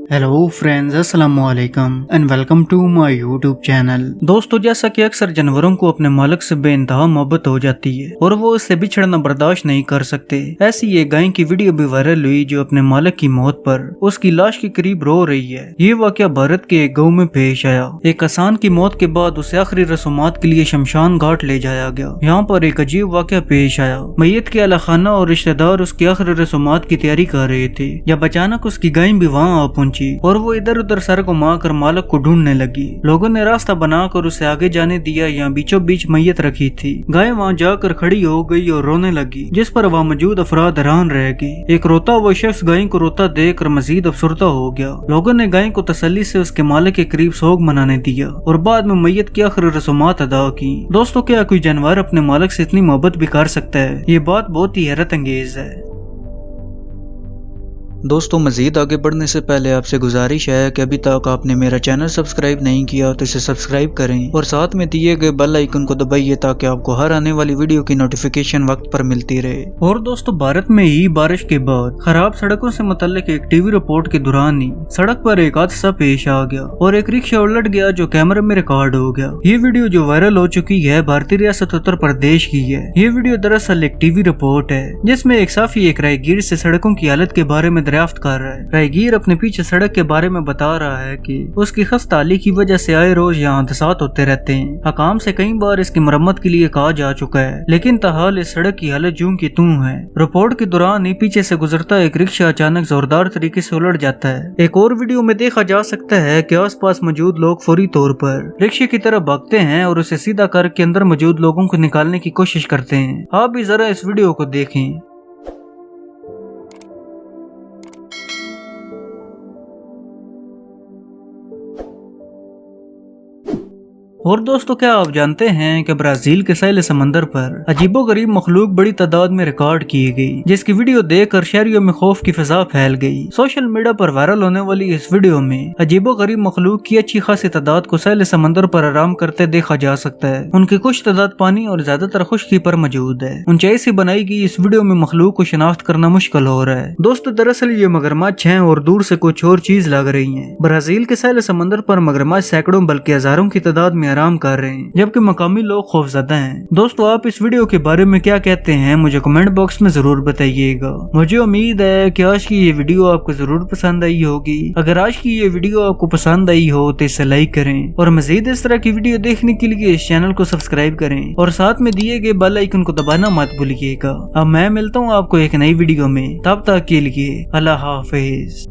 Hello friends, अस्सलाम वालेकुम and welcome to my YouTube channel. दोस्तों, जैसा कि अक्सर जानवरों को अपने मालिक से बेइंतहा मोहब्बत हो जाती है और वो इससे बिछड़ना बर्दाश्त नहीं कर सकते। ऐसी ये गाय की वीडियो भी वायरल हुई जो अपने मालिक की मौत पर उसकी लाश के करीब रो रही है। ये वाकया भारत के एक गाँव में पेश आया। एक किसान की मौत के बाद उसे आखिरी रसूमात के लिए शमशान घाट ले जाया गया। यहाँ पर एक अजीब वाकया पेश आया। मैयत के अहल खाना और रिश्तेदार उसकी आखिरी रसूमात की तैयारी कर रहे थे जब अचानक उसकी गाय भी वहाँ आ पहुंची और वो इधर उधर सर घुमा कर मालिक को ढूंढने लगी। लोगों ने रास्ता बनाकर उसे आगे जाने दिया। यहाँ बीचों बीच मैयत रखी थी। गाय वहाँ जाकर खड़ी हो गई और रोने लगी, जिस पर वहाँ मौजूद अफराद हैरान रह गए। एक रोता हुआ शख्स गाय को रोता देख मजीद अफसरदा हो गया। लोगों ने गाय को तसल्ली से उसके मालिक के करीब सोग मनाने दिया और बाद में मैयत की आखिरी रसूमात अदा की। दोस्तों, क्या कोई जानवर अपने मालिक से इतनी मोहब्बत भी कर सकता है? ये बात बहुत ही हैरत अंगेज है। दोस्तों, मजीद आगे बढ़ने से पहले आपसे गुजारिश है कि अभी तक आपने मेरा चैनल सब्सक्राइब नहीं किया तो इसे सब्सक्राइब करें और साथ में दिए गए बेल आइकन को दबाइए ताकि आपको हर आने वाली वीडियो की नोटिफिकेशन वक्त पर मिलती रहे। और दोस्तों, भारत में ही बारिश के बाद खराब सड़कों से मुतल्लिक एक टीवी रिपोर्ट के दौरान ही सड़क पर एक हादसा पेश आ गया और एक रिक्शा उलट गया जो कैमरे में रिकॉर्ड हो गया। ये वीडियो जो वायरल हो चुकी है भारतीय रियासत उत्तर प्रदेश की है। ये वीडियो दरअसल एक टीवी रिपोर्ट है जिसमें एक साफी एक राहगीर से सड़कों की हालत के बारे में दरियाफ्त कर रहा है। राहगीर अपने पीछे सड़क के बारे में बता रहा है कि उसकी खस्ताहाली की वजह से आए रोज यहाँ हादसात होते रहते हैं। हकाम से कई बार इसकी मरम्मत के लिए कहा जा चुका है, लेकिन ताहाल इस सड़क की हालत जूं की तूं है। रिपोर्ट के दौरान ही पीछे से गुजरता एक रिक्शा अचानक जोरदार तरीके से उलट जाता है। एक और वीडियो में देखा जा सकता है कि आसपास मौजूद लोग फौरी तौर पर रिक्शे की तरफ भागते हैं और उसे सीधा करके अंदर मौजूद लोगों को निकालने की कोशिश करते हैं। आप भी जरा इस वीडियो को देखें। और दोस्तों, क्या आप जानते हैं कि ब्राजील के साहिल समंदर पर अजीबोगरीब मखलूक बड़ी तादाद में रिकॉर्ड की गई, जिसकी वीडियो देखकर शहरियों में खौफ की फिजा फैल गई। सोशल मीडिया पर वायरल होने वाली इस वीडियो में अजीबोगरीब मखलूक की अच्छी खासी तादाद को साहिल समंदर पर आराम करते देखा जा सकता है। उनकी कुछ तादाद पानी और ज्यादातर खुश्की पर मौजूद है। ऊंचाई से बनाई गई इस वीडियो में मखलूक को शिनाख्त करना मुश्किल हो रहा है। दोस्तों, दरअसल ये मगरमच्छ हैं और दूर से कुछ और चीज लग रही है। ब्राजील के साहिल समंदर पर मगरमच्छ सैकड़ों बल्कि हजारों की तादाद में आराम कर रहे हैं, जबकि मकामी लोग खौफजदा हैं। दोस्तों, आप इस वीडियो के बारे में क्या कहते हैं मुझे कमेंट बॉक्स में जरूर बताइएगा। मुझे उम्मीद है कि आज की ये वीडियो आपको जरूर पसंद आई होगी। अगर आज की ये वीडियो आपको पसंद आई हो तो इसे लाइक करें और मजीद इस तरह की वीडियो देखने के लिए इस चैनल को सब्सक्राइब करें और साथ में दिए गए बेल आइकन को दबाना मत भूलिएगा। अब मैं मिलता हूँ आपको एक नई वीडियो में, तब तक के लिए अल्लाह हाफिज।